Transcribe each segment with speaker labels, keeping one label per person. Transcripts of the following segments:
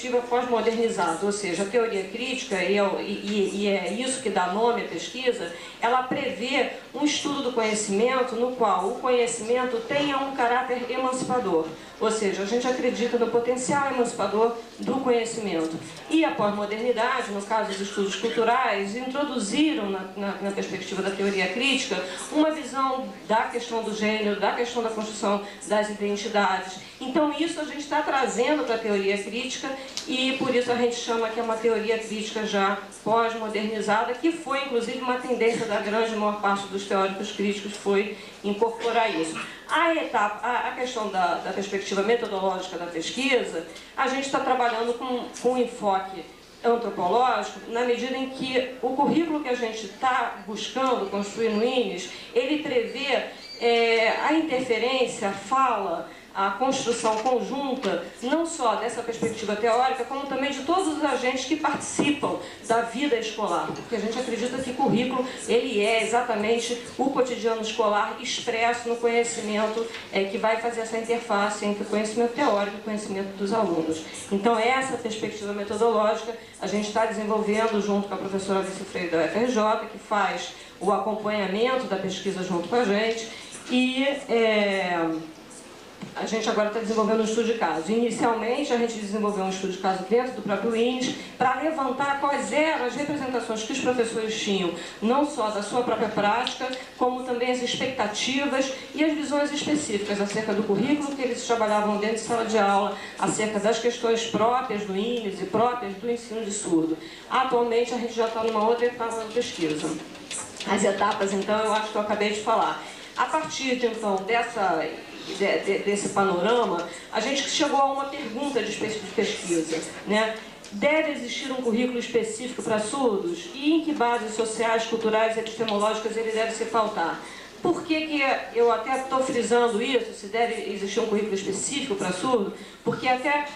Speaker 1: pós-modernizada, ou seja, a teoria crítica, e é isso que dá nome à pesquisa, ela prevê um estudo do conhecimento no qual o conhecimento tenha um caráter emancipador, ou seja, a gente acredita no potencial emancipador do conhecimento. E a pós-modernidade, no caso dos estudos culturais, introduziram na perspectiva da teoria crítica uma visão da questão do gênero, da questão da construção das identidades. Então isso a gente está trazendo para a teoria crítica e por isso a gente chama que é uma teoria crítica já pós-modernizada, que foi inclusive uma tendência da grande maior parte dos teóricos críticos, foi incorporar isso. A questão da perspectiva metodológica da pesquisa, a gente está trabalhando com um enfoque antropológico, na medida em que o currículo que a gente está buscando construir no INES, ele prevê a interferência, a fala, a construção conjunta, não só dessa perspectiva teórica, como também de todos os agentes que participam da vida escolar, porque a gente acredita que currículo, ele é exatamente o cotidiano escolar expresso no conhecimento que vai fazer essa interface entre o conhecimento teórico e o conhecimento dos alunos. Então, essa perspectiva metodológica a gente está desenvolvendo junto com a professora Alice Freire da UFRJ, que faz o acompanhamento da pesquisa junto com a gente, e a gente agora está desenvolvendo um estudo de caso. Inicialmente, a gente desenvolveu um estudo de caso dentro do próprio INES para levantar quais eram as representações que os professores tinham, não só da sua própria prática, como também as expectativas e as visões específicas acerca do currículo que eles trabalhavam dentro de sala de aula, acerca das questões próprias do INES e próprias do ensino de surdo. Atualmente, a gente já está numa outra etapa da pesquisa. As etapas, então, eu acho que eu acabei de falar. A partir, então, desse panorama, a gente chegou a uma pergunta de pesquisa, né? Deve existir um currículo específico para surdos? E em que bases sociais, culturais e epistemológicas ele deve se pautar? Por que eu até estou frisando isso, se deve existir um currículo específico para surdo? Porque até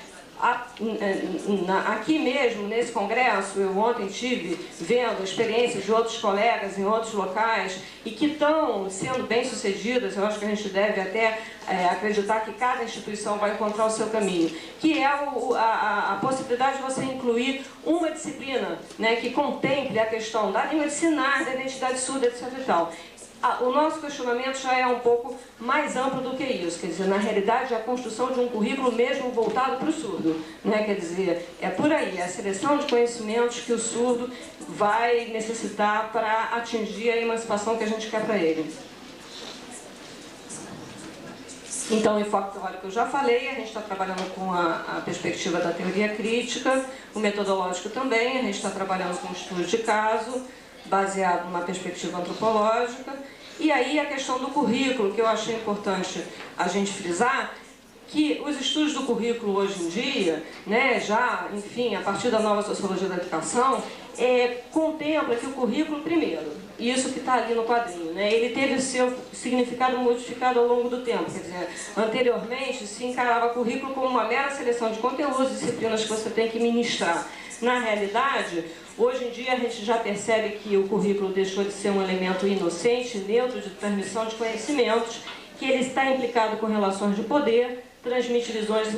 Speaker 1: aqui mesmo, nesse congresso, eu ontem tive vendo experiências de outros colegas em outros locais e que estão sendo bem-sucedidas. Eu acho que a gente deve até acreditar que cada instituição vai encontrar o seu caminho, que é a possibilidade de você incluir uma disciplina, né, que contemple a questão da língua de sinais, da identidade surda, etc. e tal. O nosso questionamento já é um pouco mais amplo do que isso, quer dizer, na realidade, é a construção de um currículo mesmo voltado para o surdo, né? Quer dizer, é por aí, a seleção de conhecimentos que o surdo vai necessitar para atingir a emancipação que a gente quer para ele. Então, o enfoque teórico eu já falei, a gente está trabalhando com a perspectiva da teoria crítica, o metodológico também, a gente está trabalhando com o estudo de caso, baseado numa perspectiva antropológica. E aí a questão do currículo, que eu achei importante a gente frisar, que os estudos do currículo hoje em dia, né, já, enfim, a partir da nova sociologia da educação, contempla que o currículo, primeiro, isso que está ali no quadrinho, né, ele teve o seu significado modificado ao longo do tempo. Quer dizer, anteriormente se encarava o currículo como uma mera seleção de conteúdos e disciplinas que você tem que ministrar. Na realidade, hoje em dia a gente já percebe que o currículo deixou de ser um elemento inocente, neutro, de transmissão de conhecimentos, que ele está implicado com relações de poder, transmite visões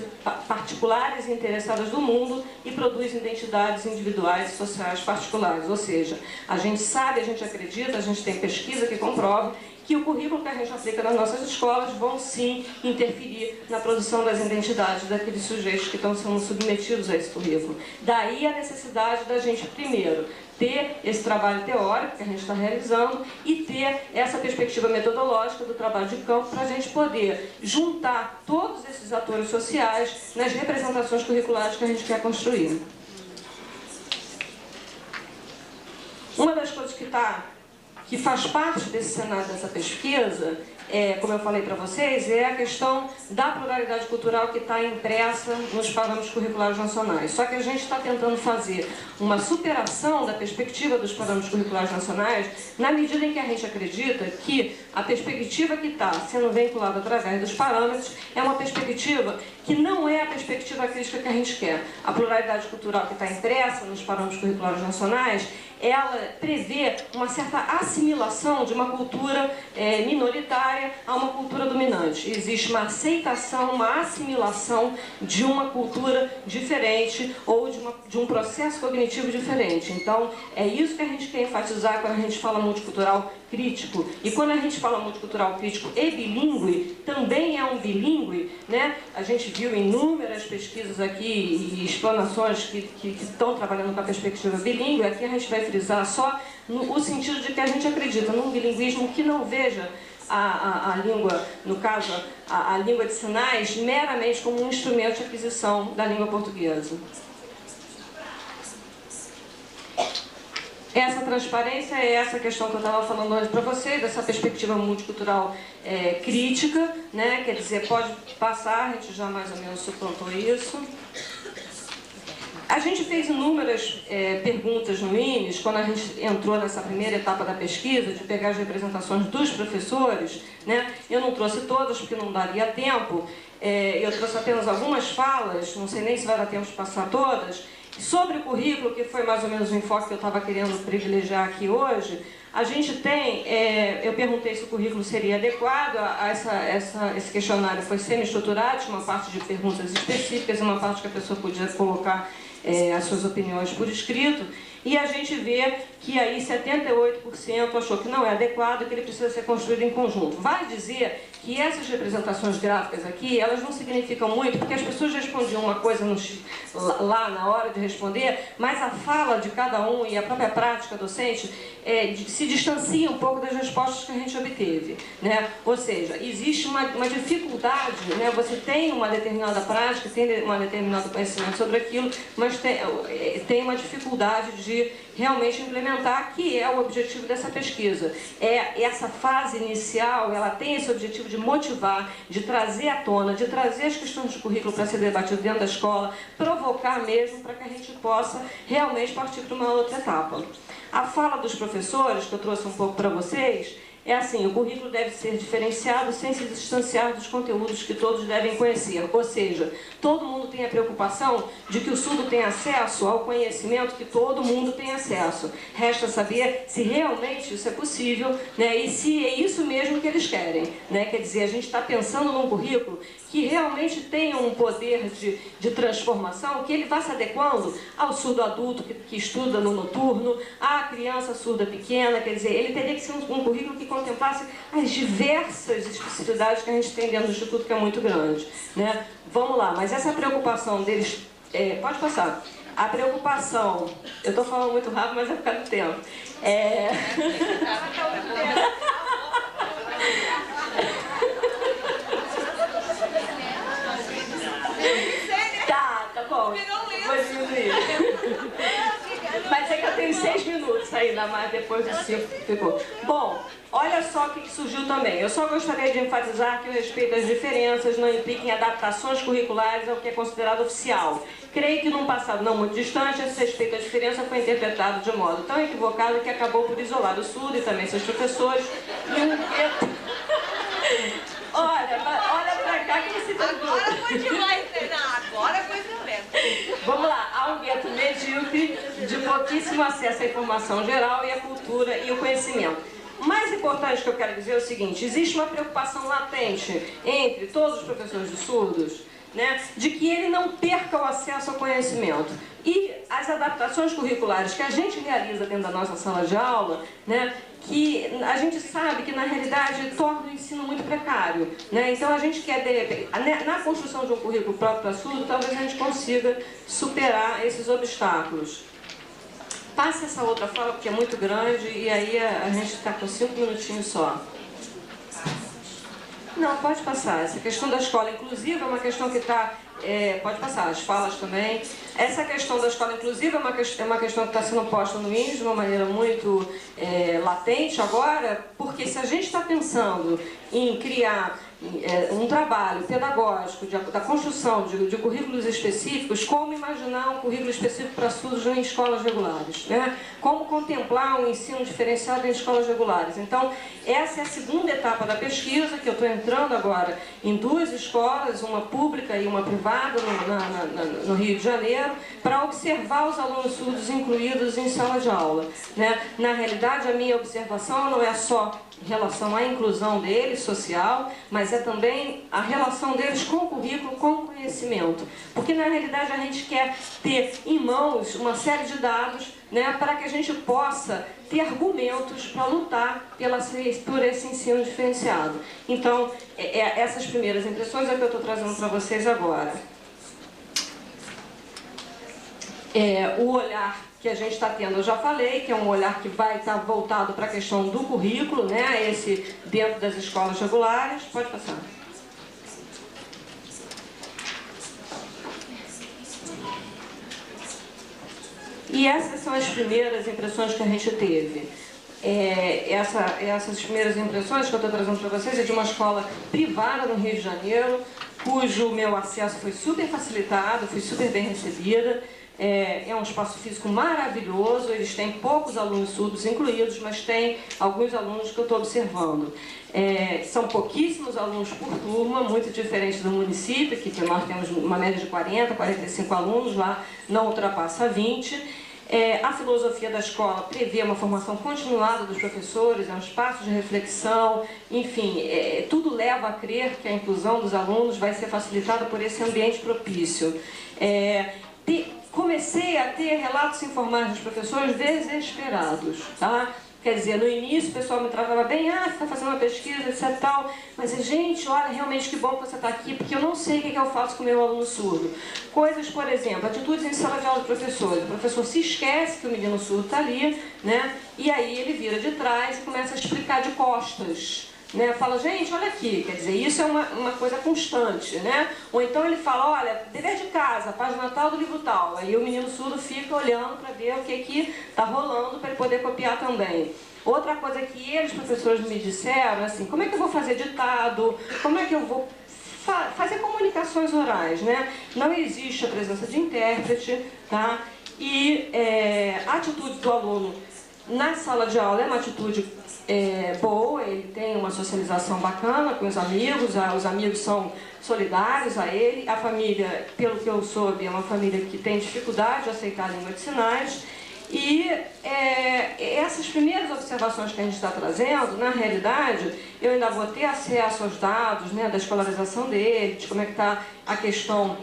Speaker 1: particulares e interessadas do mundo e produz identidades individuais e sociais particulares. Ou seja, a gente sabe, a gente acredita, a gente tem pesquisa que comprova que o currículo que a gente aplica nas nossas escolas vão sim interferir na produção das identidades daqueles sujeitos que estão sendo submetidos a esse currículo. Daí a necessidade da gente, primeiro, ter esse trabalho teórico que a gente está realizando e ter essa perspectiva metodológica do trabalho de campo para a gente poder juntar todos esses atores sociais nas representações curriculares que a gente quer construir. Uma das coisas que faz parte desse cenário dessa pesquisa, como eu falei para vocês, é a questão da pluralidade cultural que está impressa nos parâmetros curriculares nacionais. Só que a gente está tentando fazer uma superação da perspectiva dos parâmetros curriculares nacionais, na medida em que a gente acredita que a perspectiva que está sendo vinculada através dos parâmetros é uma perspectiva que não é a perspectiva crítica que a gente quer. A pluralidade cultural que está impressa nos parâmetros curriculares nacionais, ela prevê uma certa assimilação de uma cultura minoritária contrária a uma cultura dominante. Existe uma aceitação, uma assimilação de uma cultura diferente ou de um processo cognitivo diferente. Então, é isso que a gente quer enfatizar quando a gente fala multicultural crítico. E quando a gente fala multicultural crítico e bilíngue, também é um bilíngue, né? A gente viu inúmeras pesquisas aqui e explanações que estão trabalhando com a perspectiva bilíngue. Aqui a gente vai frisar só o sentido de que a gente acredita num bilinguismo que não veja a língua, no caso, a língua de sinais, meramente como um instrumento de aquisição da língua portuguesa. Essa transparência é essa questão que eu estava falando antes para vocês, dessa perspectiva multicultural crítica, né? Quer dizer, pode passar, a gente já mais ou menos suplantou isso. A gente fez inúmeras perguntas no INES, quando a gente entrou nessa primeira etapa da pesquisa, de pegar as representações dos professores, né? Eu não trouxe todas, porque não daria tempo, eu trouxe apenas algumas falas, não sei nem se vai dar tempo de passar todas. Sobre o currículo, que foi mais ou menos o enfoque que eu estava querendo privilegiar aqui hoje, a gente tem, eu perguntei se o currículo seria adequado a esse questionário, foi semi-estruturado, tinha uma parte de perguntas específicas, uma parte que a pessoa podia colocar as suas opiniões por escrito, e a gente vê que aí 78% achou que não é adequado e que ele precisa ser construído em conjunto. Vale dizer que essas representações gráficas aqui, elas não significam muito, porque as pessoas respondiam uma coisa lá na hora de responder, mas a fala de cada um e a própria prática docente se distancia um pouco das respostas que a gente obteve, né? Ou seja, existe uma dificuldade, né? Você tem uma determinada prática, tem um determinado conhecimento sobre aquilo, mas tem uma dificuldade de realmente implementar, que é o objetivo dessa pesquisa. Essa fase inicial, ela tem esse objetivo de motivar, de trazer à tona, de trazer as questões de currículo para ser debatido dentro da escola, provocar mesmo para que a gente possa realmente partir para uma outra etapa. A fala dos professores, que eu trouxe um pouco para vocês, é assim: o currículo deve ser diferenciado sem se distanciar dos conteúdos que todos devem conhecer. Ou seja, todo mundo tem a preocupação de que o surdo tenha acesso ao conhecimento que todo mundo tem acesso. Resta saber se realmente isso é possível, né, e se é isso mesmo que eles querem, né? Quer dizer, a gente está pensando num currículo que realmente tenha um poder de transformação, que ele vá se adequando ao surdo adulto que estuda no noturno, à criança surda pequena. Quer dizer, ele teria que ser um currículo que contemplasse as diversas especificidades que a gente tem dentro do Instituto, que é muito grande, né? Vamos lá, mas essa preocupação deles... pode passar. A preocupação... Eu estou falando muito rápido, mas vai ficar no tempo. Tá bom. Vou diminuir. Mas é que eu tenho 6 minutos ainda mais, depois do 5 ficou. Bom, olha só o que surgiu também. Eu só gostaria de enfatizar que o respeito às diferenças não implica em adaptações curriculares ao que é considerado oficial. Creio que num passado não muito distante, esse respeito à diferença foi interpretado de modo tão equivocado que acabou por isolar o surdo e também seus professores e um gueto... Olha pra cá que você tá...
Speaker 2: Agora foi demais, Fernanda. Agora foi violento.
Speaker 1: Vamos lá, há um gueto medíocre de pouquíssimo acesso à informação geral e à cultura e o conhecimento. O mais importante que eu quero dizer é o seguinte: existe uma preocupação latente entre todos os professores de surdos, né, de que ele não perca o acesso ao conhecimento. E as adaptações curriculares que a gente realiza dentro da nossa sala de aula, né, que a gente sabe que na realidade torna o ensino muito precário, né? Então a gente quer, na construção de um currículo próprio para surdo, talvez a gente consiga superar esses obstáculos. Passa essa outra fala, porque é muito grande, e aí a gente está com 5 minutinhos só. Não, pode passar. Essa questão da escola inclusiva é uma questão que está... pode passar, as falas também. Essa questão da escola inclusiva é uma questão que está sendo posta no INES de uma maneira muito latente agora, porque se a gente está pensando em criar um trabalho pedagógico da construção de currículos específicos, como imaginar um currículo específico para surdos em escolas regulares, né? Como contemplar um ensino diferenciado em escolas regulares. Então, essa é a segunda etapa da pesquisa, que eu estou entrando agora em 2 escolas, uma pública e uma privada no Rio de Janeiro, para observar os alunos surdos incluídos em sala de aula, né? Na realidade, a minha observação não é só em relação à inclusão deles, social, mas é também a relação deles com o currículo, com o conhecimento. Porque, na realidade, a gente quer ter em mãos uma série de dados, né, para que a gente possa ter argumentos para lutar por esse ensino diferenciado. Então, essas primeiras impressões é que eu estou trazendo para vocês agora. O olhar que a gente está tendo, eu já falei, que é um olhar que vai estar voltado para a questão do currículo, né, esse dentro das escolas regulares. Pode passar. E essas são as primeiras impressões que a gente teve. Essas primeiras impressões que eu estou trazendo para vocês é de uma escola privada no Rio de Janeiro, cujo meu acesso foi super facilitado, fui super bem recebida. É um espaço físico maravilhoso, eles têm poucos alunos surdos incluídos, mas tem alguns alunos que eu estou observando. São pouquíssimos alunos por turma, muito diferente do município, que nós temos uma média de 40, 45 alunos, lá não ultrapassa 20. A filosofia da escola prevê uma formação continuada dos professores, é um espaço de reflexão, enfim, tudo leva a crer que a inclusão dos alunos vai ser facilitada por esse ambiente propício. Comecei a ter relatos informais dos professores desesperados, tá? Quer dizer, no início o pessoal me tratava bem, você está fazendo uma pesquisa, etc. tal, mas gente, olha, realmente que bom que você está aqui, porque eu não sei o que eu faço com o meu aluno surdo. Coisas, por exemplo, atitudes em sala de aula de professores. O professor se esquece que o menino surdo está ali, né? E aí ele vira de trás e começa a explicar de costas. Né, fala, gente, olha aqui, quer dizer, isso é uma coisa constante, né? Ou então ele fala, olha, dever de casa, página tal do livro tal. Aí o menino surdo fica olhando para ver o que está rolando para ele poder copiar também. Outra coisa que eles, professores, me disseram, assim, como é que eu vou fazer ditado? Como é que eu vou fazer comunicações orais, né? Não existe a presença de intérprete, tá? E a atitude do aluno na sala de aula é uma atitude boa, ele tem uma socialização bacana com os amigos são solidários a ele, a família, pelo que eu soube, é uma família que tem dificuldade de aceitar a língua de sinais, e essas primeiras observações que a gente está trazendo, na realidade, eu ainda vou ter acesso aos dados, né, da escolarização dele, de como é que está a questão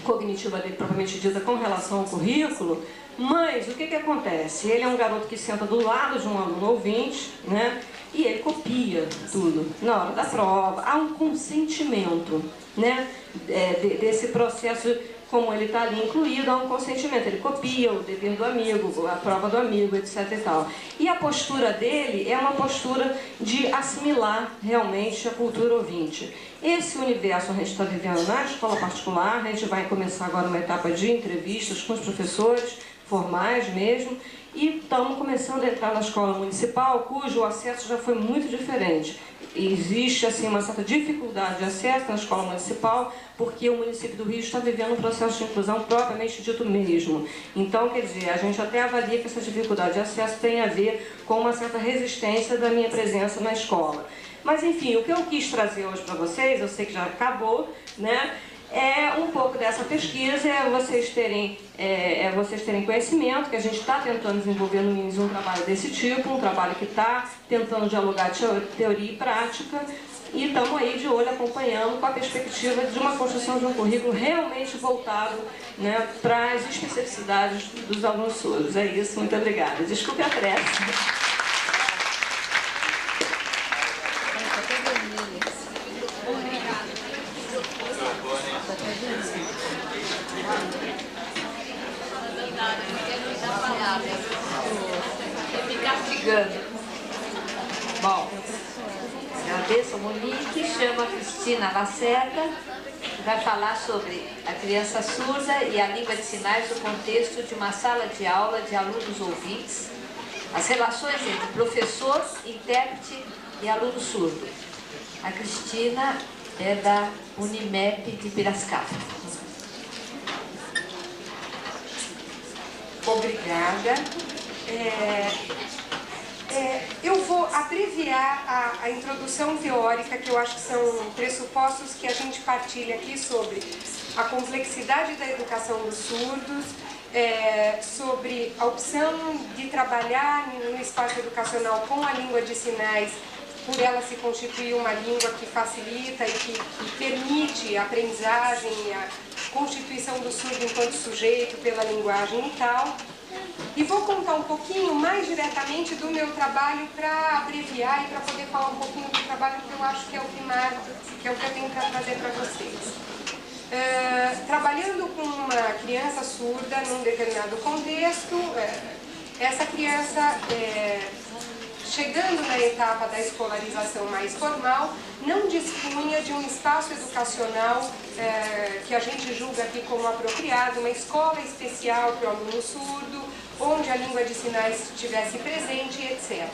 Speaker 1: cognitiva dele, propriamente dita, com relação ao currículo. Mas o que acontece? Ele é um garoto que senta do lado de um aluno ouvinte, né? E ele copia tudo na hora da prova. Há um consentimento, né? Desse processo, como ele está ali incluído, há um consentimento. Ele copia o dever do amigo, a prova do amigo, etc. e tal. E a postura dele é uma postura de assimilar realmente a cultura ouvinte. Esse universo a gente está vivendo na escola particular, a gente vai começar agora uma etapa de entrevistas com os professores, formais mesmo, e estamos começando a entrar na escola municipal, cujo acesso já foi muito diferente. Existe assim uma certa dificuldade de acesso na escola municipal, porque o município do Rio está vivendo um processo de inclusão propriamente dito mesmo. Então, quer dizer, a gente até avalia que essa dificuldade de acesso tem a ver com uma certa resistência da minha presença na escola. Mas, enfim, o que eu quis trazer hoje para vocês, eu sei que já acabou, né? Um pouco dessa pesquisa, vocês terem conhecimento que a gente está tentando desenvolver no INSS um trabalho desse tipo, um trabalho que está tentando dialogar teoria e prática, e estamos aí de olho acompanhando com a perspectiva de uma construção de um currículo realmente voltado, né, para as especificidades dos alunos surdos. É isso, muito obrigada. Desculpe a pressa.
Speaker 3: Bom, agradeço a Monique, chamo a Cristina Lacerda, que vai falar sobre a criança surda e a língua de sinais no contexto de uma sala de aula de alunos ouvintes, as relações entre professor, intérprete e aluno surdo. A Cristina é da Unimep de Piracicaba.
Speaker 4: Obrigada. Eu vou abreviar a introdução teórica, que eu acho que são pressupostos que a gente partilha aqui sobre a complexidade da educação dos surdos, sobre a opção de trabalhar no espaço educacional com a língua de sinais por ela se constituir uma língua que facilita e que permite a aprendizagem e a constituição do surdo enquanto sujeito pela linguagem e tal. E vou contar um pouquinho mais diretamente do meu trabalho para abreviar e para poder falar um pouquinho do trabalho que eu acho que é o primário, que é o que eu tenho para trazer para vocês. Trabalhando com uma criança surda num determinado contexto, essa criança, chegando na etapa da escolarização mais formal, não dispunha de um espaço educacional que a gente julga aqui como apropriado, uma escola especial para o aluno surdo, onde a língua de sinais estivesse presente, etc.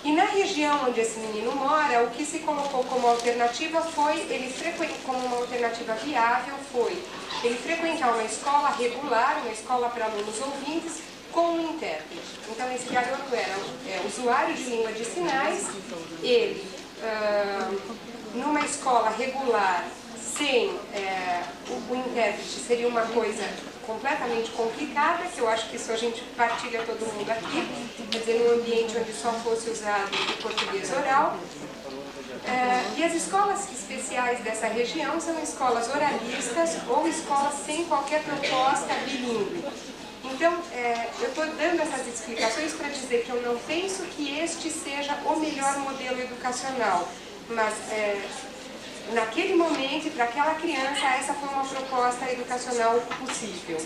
Speaker 4: E na região onde esse menino mora, o que se colocou como alternativa foi, como uma alternativa viável, foi ele frequentar uma escola regular, uma escola para alunos ouvintes, com um intérprete. Então esse garoto era usuário de língua de sinais, ele, numa escola regular, sem o intérprete, seria uma coisa completamente complicada, que eu acho que isso a gente partilha todo mundo aqui, quer dizer, num ambiente onde só fosse usado o português oral. E as escolas especiais dessa região são escolas oralistas ou escolas sem qualquer proposta bilíngue. Então, eu estou dando essas explicações para dizer que eu não penso que este seja o melhor modelo educacional, mas naquele momento, para aquela criança, essa foi uma proposta educacional possível.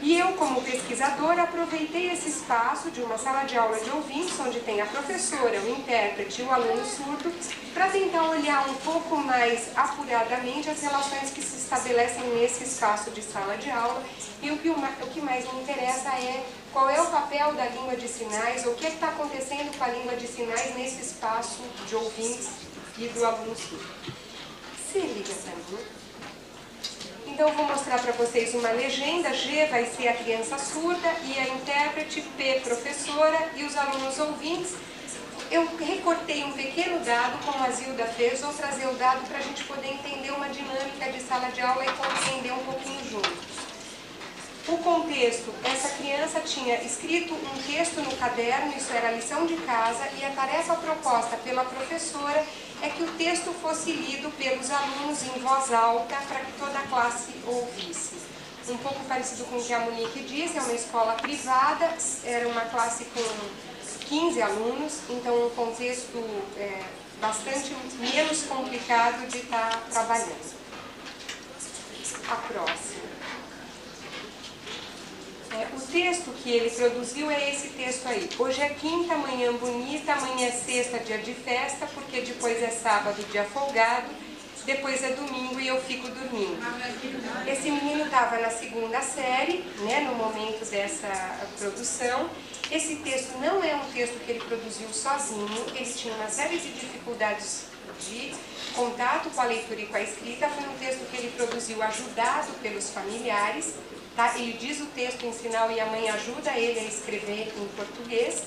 Speaker 4: E eu, como pesquisadora, aproveitei esse espaço de uma sala de aula de ouvintes, onde tem a professora, o intérprete e o aluno surdo, para tentar olhar um pouco mais apuradamente as relações que se estabelecem nesse espaço de sala de aula. E o que mais me interessa é qual é o papel da língua de sinais, ou o que está acontecendo com a língua de sinais nesse espaço de ouvintes e do aluno surdo. Se liga para mim. Então eu vou mostrar para vocês uma legenda. G vai ser a criança surda e a intérprete, P professora e os alunos ouvintes. Eu recortei um pequeno dado, como a Zilda fez, vou trazer o dado para a gente poder entender uma dinâmica de sala de aula e compreender um pouquinho juntos. O contexto, essa criança tinha escrito um texto no caderno, isso era a lição de casa, e a tarefa proposta pela professora é que o texto fosse lido pelos alunos em voz alta para que toda a classe ouvisse. Um pouco parecido com o que a Monique disse, é uma escola privada, era uma classe com 15 alunos, então um contexto bastante menos complicado de estar trabalhando. A próxima. O texto que ele produziu é esse texto aí. Hoje é quinta, amanhã bonita, amanhã é sexta, dia de festa, porque depois é sábado, dia folgado, depois é domingo e eu fico dormindo. Esse menino estava na segunda série, né, no momento dessa produção. Esse texto não é um texto que ele produziu sozinho, ele tinha uma série de dificuldades de contato com a leitura e com a escrita. Foi um texto que ele produziu ajudado pelos familiares. Tá? Ele diz o texto em sinal e a mãe ajuda ele a escrever em português.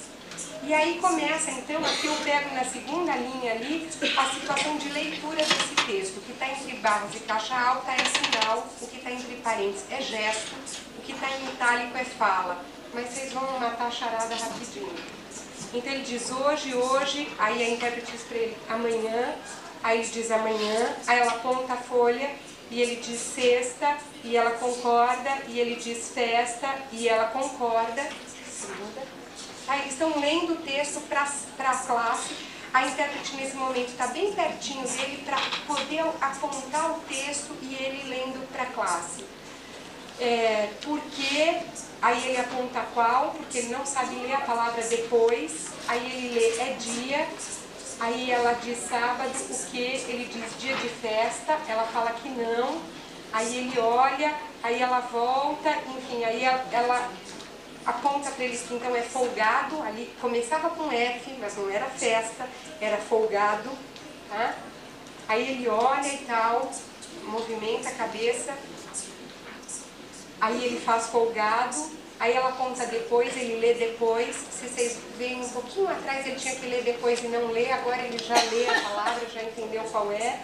Speaker 4: E aí começa, então, aqui eu pego na segunda linha ali a situação de leitura desse texto. O que está entre barras e caixa alta é sinal, o que está entre parênteses é gesto, o que está em itálico é fala. Mas vocês vão matar a charada rapidinho. Então ele diz hoje, aí a intérprete diz para ele amanhã, aí ele diz amanhã, aí ela aponta a folha, e ele diz sexta, e ela concorda, e ele diz festa, e ela concorda. Aí eles estão lendo o texto para a classe. A intérprete nesse momento está bem pertinho dele para poder apontar o texto e ele lendo para a classe. Porque, aí ele aponta qual, porque ele não sabe ler a palavra depois, aí ele lê é dia. Aí ela diz sábado, o que? Ele diz dia de festa, ela fala que não, aí ele olha, aí ela volta, enfim, aí ela aponta para eles que então é folgado, ali começava com F, mas não era festa, era folgado, tá? Aí ele olha e tal, movimenta a cabeça, aí ele faz folgado. Aí ela conta depois, ele lê depois. Se vocês veem um pouquinho atrás, ele tinha que ler depois e não lê, agora ele já lê a palavra, já entendeu qual é.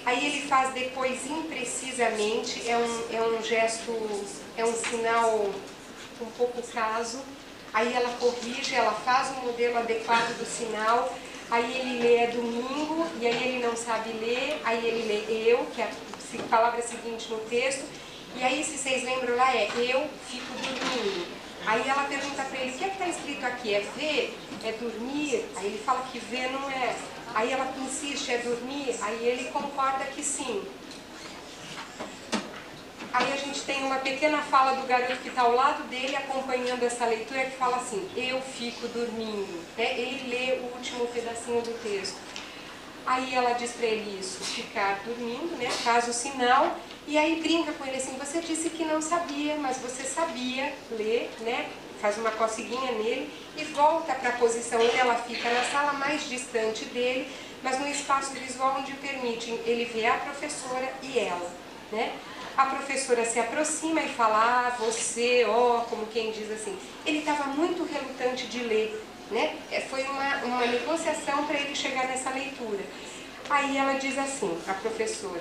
Speaker 4: Aí ele faz depois imprecisamente, é um gesto, é um sinal um pouco caso. Aí ela corrige, ela faz o modelo adequado do sinal. aí ele lê é domingo, e aí ele não sabe ler, aí ele lê eu, que é a palavra seguinte no texto, e aí, se vocês lembram lá, é eu fico dormindo. Aí ela pergunta para ele, o que é que está escrito aqui? É ver? É dormir? Aí ele fala que ver não é. Aí ela insiste, é dormir? Aí ele concorda que sim. Aí a gente tem uma pequena fala do garoto que está ao lado dele, acompanhando essa leitura, que fala assim, eu fico dormindo. Ele lê o último pedacinho do texto. Aí ela diz para ele isso, ficar dormindo, né? Faz o sinal, e aí brinca com ele assim, você disse que não sabia, mas você sabia ler, né? Faz uma coceguinha nele e volta para a posição onde ela fica, na sala mais distante dele, mas no espaço visual onde permite ele ver a professora e ela, né? A professora se aproxima e fala, ah, você, ó, como quem diz assim. Ele estava muito relutante de ler, né? Foi uma negociação para ele chegar nessa leitura. Aí ela diz assim, a professora,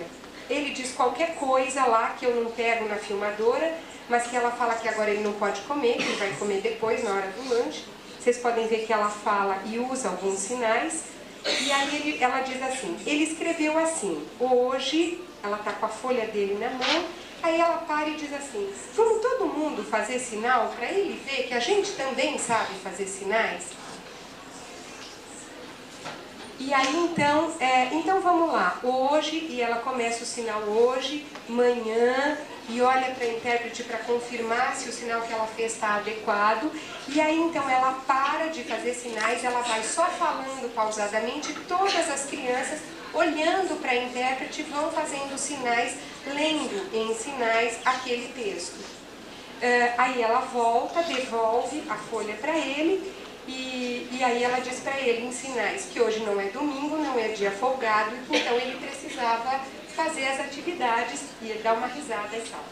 Speaker 4: ele diz qualquer coisa lá que eu não pego na filmadora, mas que ela fala que agora ele não pode comer, que ele vai comer depois, na hora do lanche. Vocês podem ver que ela fala e usa alguns sinais. E aí ela diz assim, ele escreveu assim, hoje, ela está com a folha dele na mão, aí ela para e diz assim, vamos todo mundo fazer sinal para ele ver que a gente também sabe fazer sinais? E aí então vamos lá, hoje, e ela começa o sinal hoje, manhã, e olha para a intérprete para confirmar se o sinal que ela fez está adequado, e aí então ela para de fazer sinais, ela vai só falando pausadamente, todas as crianças olhando para a intérprete vão fazendo sinais, lendo em sinais aquele texto. Aí ela volta, devolve a folha para ele, e aí ela diz para ele em sinais que hoje não é domingo, não é dia folgado, então ele precisava fazer as atividades e dar uma risada e tal.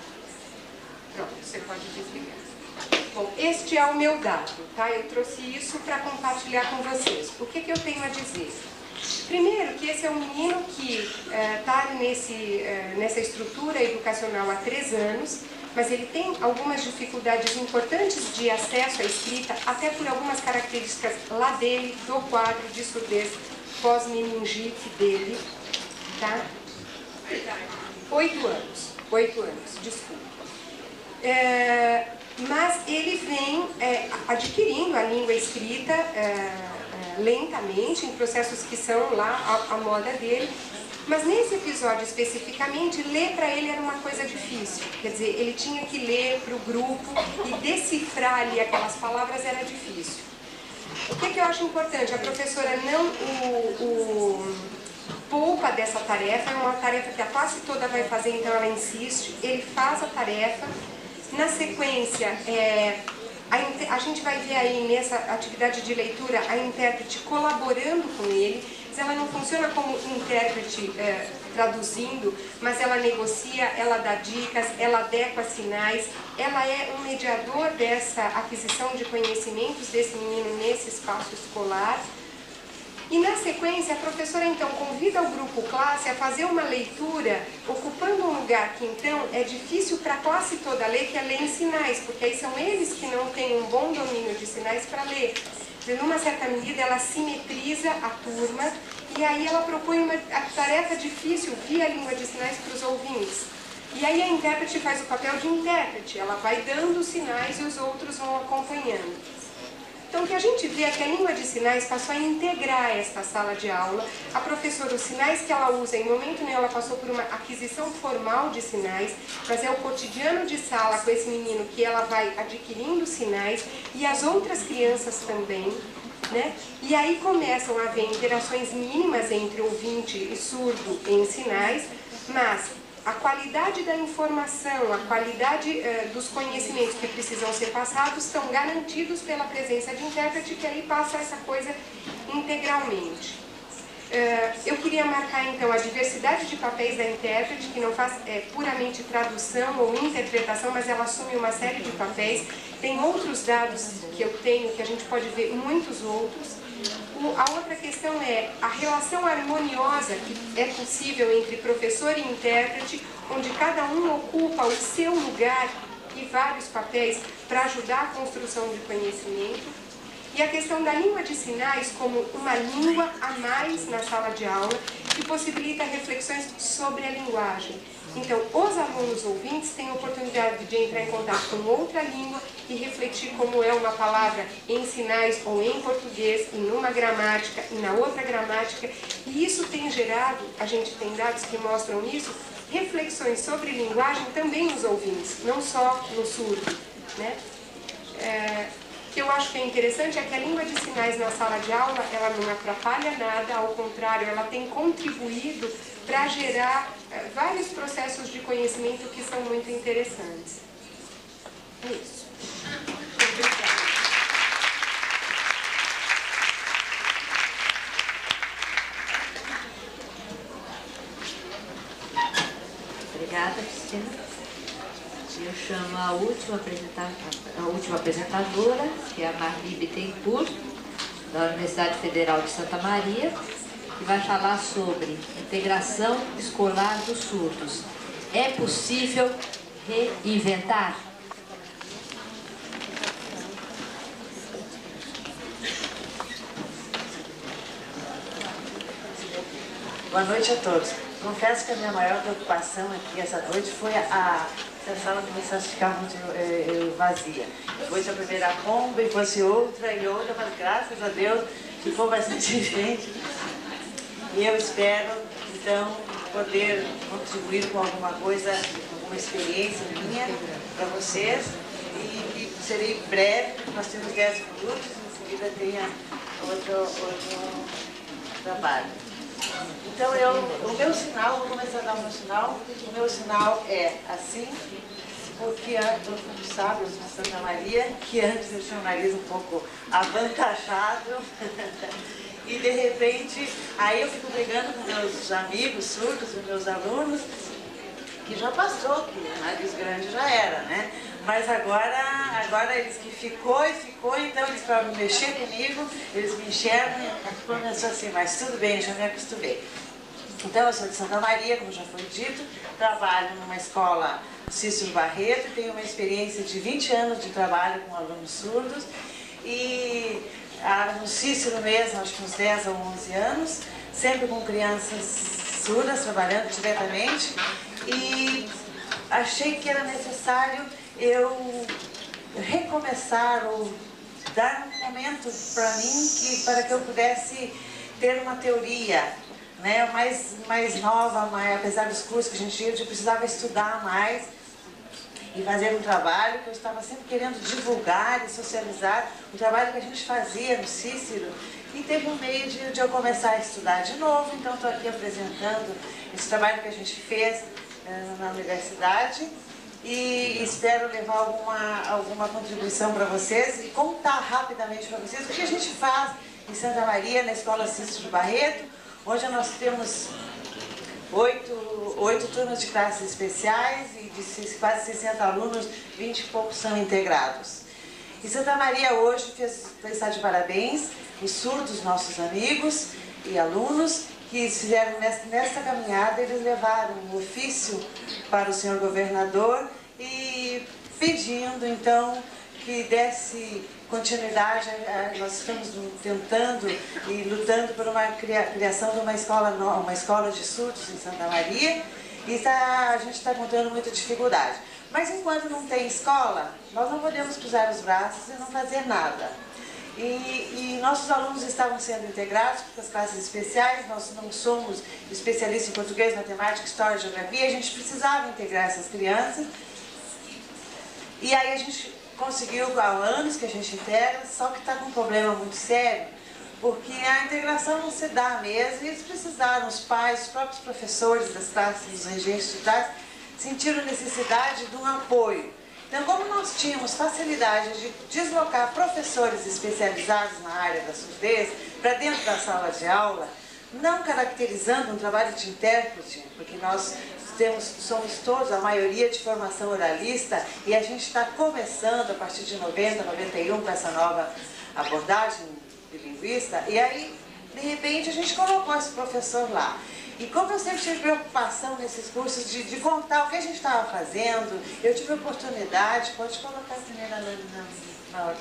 Speaker 4: Pronto, você pode desligar. Bom, este é o meu dado, tá? Eu trouxe isso para compartilhar com vocês. O que eu tenho a dizer? Primeiro, que esse é um menino que está nessa estrutura educacional há 3 anos, mas ele tem algumas dificuldades importantes de acesso à escrita, até por algumas características lá dele, do quadro de surdez pós-meningite dele, tá? 8 anos, desculpa. Mas ele vem adquirindo a língua escrita lentamente, em processos que são lá a moda dele, mas nesse episódio especificamente, ler para ele era uma coisa difícil, quer dizer, ele tinha que ler para o grupo e decifrar ali aquelas palavras era difícil. O que eu acho importante? A professora não poupa dessa tarefa, é uma tarefa que a classe toda vai fazer, então ela insiste, ele faz a tarefa, na sequência, a gente vai ver aí nessa atividade de leitura a intérprete colaborando com ele, mas ela não funciona como intérprete traduzindo, mas ela negocia, ela dá dicas, ela adequa sinais, ela é um mediador dessa aquisição de conhecimentos desse menino nesse espaço escolar. E na sequência, a professora então convida o grupo classe a fazer uma leitura, ocupando um lugar que então é difícil para a classe toda ler, que é ler em sinais, porque aí são eles que não têm um bom domínio de sinais para ler. Numa certa medida, ela simetriza a turma e aí ela propõe uma tarefa difícil via língua de sinais para os ouvintes. E aí a intérprete faz o papel de intérprete, ela vai dando os sinais e os outros vão acompanhando. Então, o que a gente vê é que a língua de sinais passou a integrar esta sala de aula. A professora, os sinais que ela usa, em momento nenhum ela passou por uma aquisição formal de sinais, mas é o cotidiano de sala com esse menino que ela vai adquirindo sinais, e as outras crianças também, né? E aí começam a haver interações mínimas entre ouvinte e surdo em sinais, mas a qualidade da informação, a qualidade dos conhecimentos que precisam ser passados estão garantidos pela presença de intérprete, que aí passa essa coisa integralmente. Eu queria marcar então a diversidade de papéis da intérprete, que não faz puramente tradução ou interpretação, mas ela assume uma série de papéis. Tem outros dados que eu tenho, que a gente pode ver muitos outros. A outra questão é a relação harmoniosa que é possível entre professor e intérprete, onde cada um ocupa o seu lugar e vários papéis para ajudar a construção de conhecimento. E a questão da língua de sinais como uma língua a mais na sala de aula, que possibilita reflexões sobre a linguagem. Então, os alunos ouvintes têm a oportunidade de entrar em contato com outra língua e refletir como é uma palavra em sinais ou em português, e numa gramática e na outra gramática. E isso tem gerado, a gente tem dados que mostram isso, reflexões sobre linguagem também nos ouvintes, não só no surdo, né? O que eu acho que é interessante é que a língua de sinais na sala de aula, ela não atrapalha nada, ao contrário, ela tem contribuído para gerar vários processos de conhecimento que são muito interessantes. É isso. Obrigada.
Speaker 3: Obrigada, Cristina. Eu chamo a última apresentadora, que é a Marli Bittencourt, da Universidade Federal de Santa Maria, que vai falar sobre integração escolar dos surdos. É possível reinventar?
Speaker 5: Boa noite a todos. Confesso que a minha maior preocupação aqui essa noite foi se a sala começasse a ficar muito vazia. Fosse a primeira pomba e fosse outra e outra, mas graças a Deus ficou bastante gente. E eu espero, então, poder contribuir com alguma coisa, alguma experiência minha para vocês. E serei breve, nós temos 10 minutos, em seguida tenha outro trabalho. Então, o meu sinal, vou começar a dar o meu sinal. O meu sinal é assim, porque todo mundo sabe, eu sou de Santa Maria, que antes eu tinha um nariz um pouco avantajado. E de repente, aí eu fico brigando com meus amigos surdos, os meus alunos, que já passou, que o nariz grande já era, né? Mas agora eles que ficou, então eles para mexer comigo, eles me enxergam e começou assim, mas tudo bem, já me acostumei. Então eu sou de Santa Maria, como já foi dito, trabalho numa escola Cícero Barreto, tenho uma experiência de 20 anos de trabalho com alunos surdos e no Cícero mesmo, acho que uns 10 ou 11 anos, sempre com crianças surdas, trabalhando diretamente, e achei que era necessário eu recomeçar ou dar um momento para mim para que eu pudesse ter uma teoria, né, mais nova, apesar dos cursos que a gente ia, eu precisava estudar mais e fazer um trabalho que eu estava sempre querendo divulgar e socializar, o trabalho que a gente fazia no Cícero, e teve um meio de eu começar a estudar de novo, então estou aqui apresentando esse trabalho que a gente fez na universidade e espero levar alguma contribuição para vocês e contar rapidamente para vocês o que a gente faz em Santa Maria, na Escola Cícero Barreto. Hoje nós temos 8 turmas de classes especiais e de quase 60 alunos, 20 e poucos são integrados. E Santa Maria hoje está de parabéns os surdos, nossos amigos e alunos, que fizeram nesta caminhada, eles levaram um ofício para o senhor governador e pedindo então que desse continuidade. Nós estamos tentando e lutando por uma criação de uma escola de surdos em Santa Maria, e a gente está contando muita dificuldade. Mas enquanto não tem escola, nós não podemos cruzar os braços e não fazer nada. E nossos alunos estavam sendo integrados para as classes especiais, nós não somos especialistas em português, matemática, história, geografia, a gente precisava integrar essas crianças. E aí a gente conseguiu, há anos que a gente integra, só que está com um problema muito sério, porque a integração não se dá mesmo, e eles precisaram, os pais, os próprios professores das classes, dos regentes de classe, sentiram necessidade de um apoio. Então, como nós tínhamos facilidade de deslocar professores especializados na área da surdez para dentro da sala de aula, não caracterizando um trabalho de intérprete, porque nós somos todos, a maioria, de formação oralista, e a gente está começando a partir de 90, 91 com essa nova abordagem bilinguista, e aí, de repente, a gente colocou esse professor lá. E como eu sempre tive preocupação nesses cursos de contar o que a gente estava fazendo, eu tive a oportunidade, pode colocar a primeira na hora,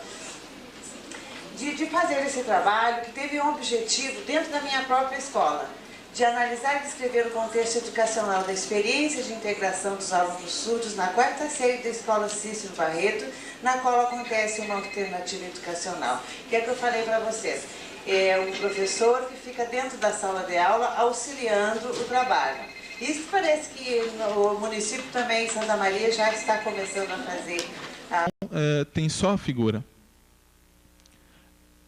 Speaker 5: de fazer esse trabalho que teve um objetivo dentro da minha própria escola, de analisar e descrever o contexto educacional da experiência de integração dos alunos surdos na 4ª série da Escola Cícero Barreto, na qual acontece uma alternativa educacional. O que é que eu falei para vocês? É um professor que fica dentro da sala de aula auxiliando o trabalho. Isso parece que no município também, em Santa Maria, já está começando a fazer.
Speaker 6: Tem só a figura.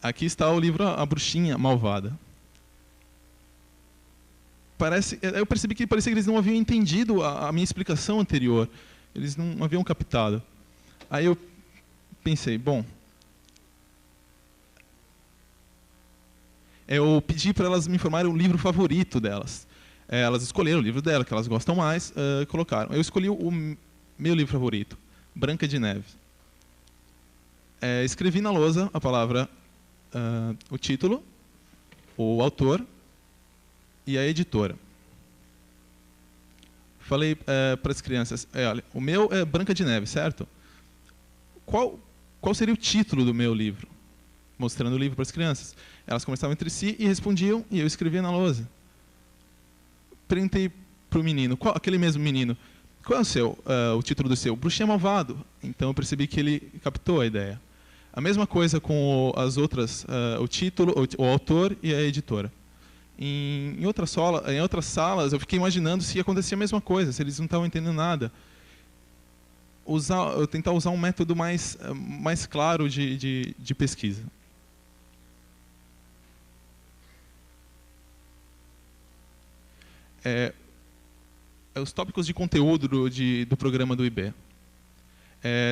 Speaker 6: Aqui está o livro A Bruxinha Malvada. Eu percebi que parecia que eles não haviam entendido a minha explicação anterior. Eles não haviam captado. Aí eu pensei, bom, eu pedi para elas me informarem o livro favorito delas. Elas escolheram o livro dela, que elas gostam mais, colocaram. Eu escolhi o meu livro favorito, Branca de Neve. Escrevi na lousa a palavra, o título, o autor e a editora. Falei para as crianças, olha, o meu é Branca de Neve, certo? Qual seria o título do meu livro? Mostrando o livro para as crianças. Elas conversavam entre si e respondiam, e eu escrevia na lousa. Perguntei para o menino, aquele mesmo menino, qual é o título do seu? Bruxinha Malvado. Então eu percebi que ele captou a ideia. A mesma coisa com as outras, o título, o autor e a editora. Em outras salas, eu fiquei imaginando se acontecia a mesma coisa, se eles não estavam entendendo nada. Eu tentar usar um método mais claro de pesquisa. Os tópicos de conteúdo do programa do IB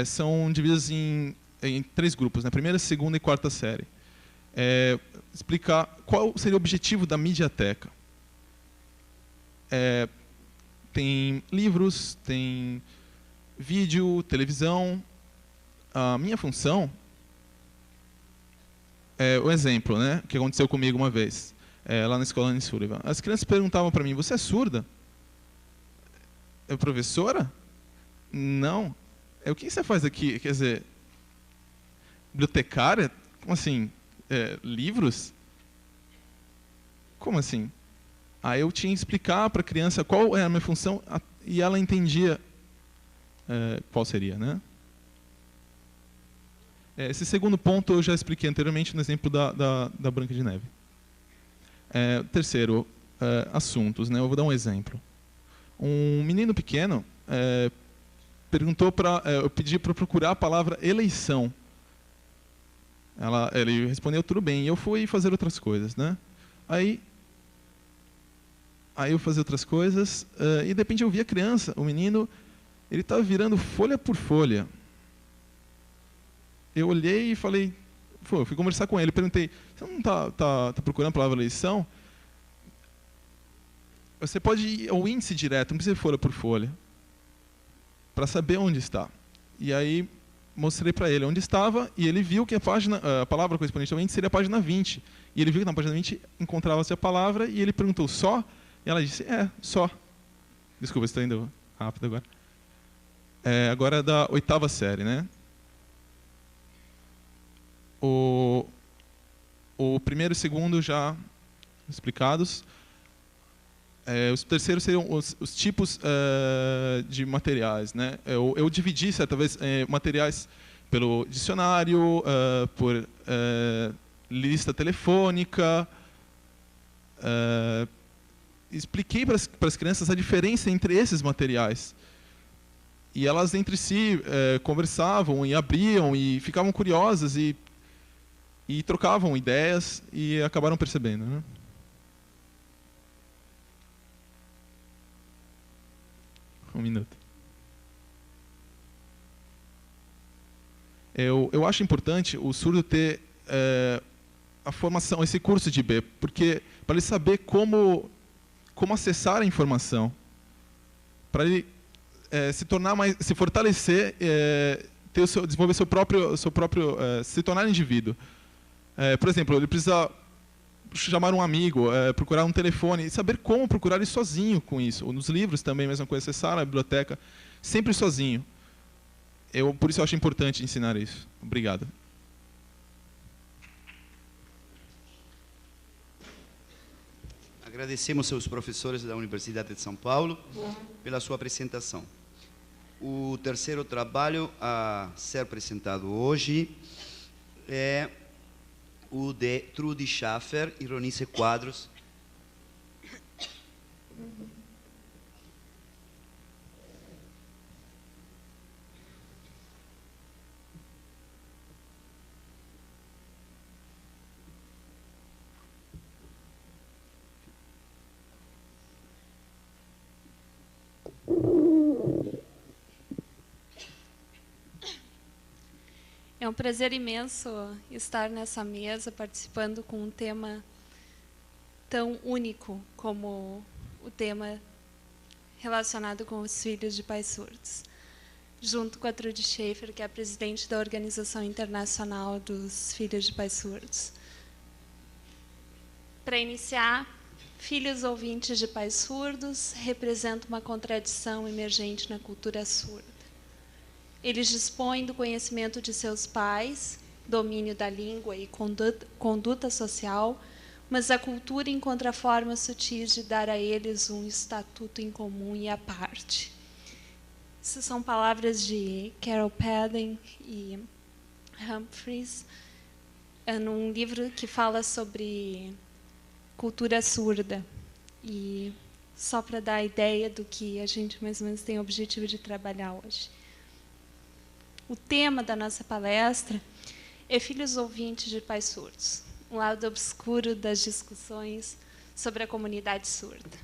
Speaker 6: são divididos em 3 grupos, né? 1ª, 2ª e 4ª série. Explicar qual seria o objetivo da Mediateca. Tem livros, tem vídeo, televisão. A minha função o exemplo, né, que aconteceu comigo uma vez, lá na escola em Sullivan. As crianças perguntavam para mim, você é surda? Professora? Não. O que você faz aqui? Quer dizer, bibliotecária? Como assim? Livros? Como assim? Aí eu tinha que explicar para a criança qual era a minha função e ela entendia qual seria, né? Esse segundo ponto eu já expliquei anteriormente no exemplo da Branca de Neve. Terceiro, assuntos, né? Eu vou dar um exemplo. Um menino pequeno eu pedi para procurar a palavra eleição. Ele respondeu tudo bem, e eu fui fazer outras coisas, né? Aí eu fazia outras coisas, e de repente eu vi a criança, o menino, ele estava virando folha por folha. Eu olhei e falei, eu fui conversar com ele, perguntei, você não está procurando a palavra eleição? Você pode ir ao índice direto, não precisa ir folha por folha, para saber onde está. E aí mostrei para ele onde estava, e ele viu que a palavra correspondente ao índice seria a página 20. E ele viu que na página 20 encontrava-se a palavra, e ele perguntou, só? E ela disse, só. Desculpa, estou indo rápido agora. Agora é da 8ª série, né? O primeiro e o segundo já explicados. Os terceiros seriam os tipos de materiais, né? Eu dividi, certa vez, materiais pelo dicionário, por lista telefônica. Expliquei para as crianças a diferença entre esses materiais. E elas entre si conversavam e abriam e ficavam curiosas e trocavam ideias e acabaram percebendo, né? Um minuto. Eu acho importante o surdo ter a formação, esse curso de IB, porque para ele saber como acessar a informação, para ele se tornar mais, se fortalecer, desenvolver seu próprio se tornar indivíduo. Por exemplo, ele precisa chamar um amigo, procurar um telefone, e saber como procurar ele sozinho com isso. Ou nos livros também, mesma coisa, acessar a biblioteca, sempre sozinho. Por isso eu acho importante ensinar isso. Obrigado.
Speaker 7: Agradecemos aos professores da Universidade de São Paulo pela sua apresentação. O terceiro trabalho a ser apresentado hoje é o de Trudy Schaffer e Ronice Quadros.
Speaker 8: É um prazer imenso estar nessa mesa, participando com um tema tão único como o tema relacionado com os filhos de pais surdos. Junto com a Trudy Schaffer, que é a presidente da Organização Internacional dos Filhos de Pais Surdos. Para iniciar, filhos ouvintes de pais surdos representam uma contradição emergente na cultura surda. Eles dispõem do conhecimento de seus pais, domínio da língua e conduta social, mas a cultura encontra formas sutis de dar a eles um estatuto em comum e à parte. Essas são palavras de Carol Padding e Humphreys, num livro que fala sobre cultura surda. E só para dar a ideia do que a gente mais ou menos tem o objetivo de trabalhar hoje. O tema da nossa palestra é Filhos ouvintes de pais surdos, um lado obscuro das discussões sobre a comunidade surda.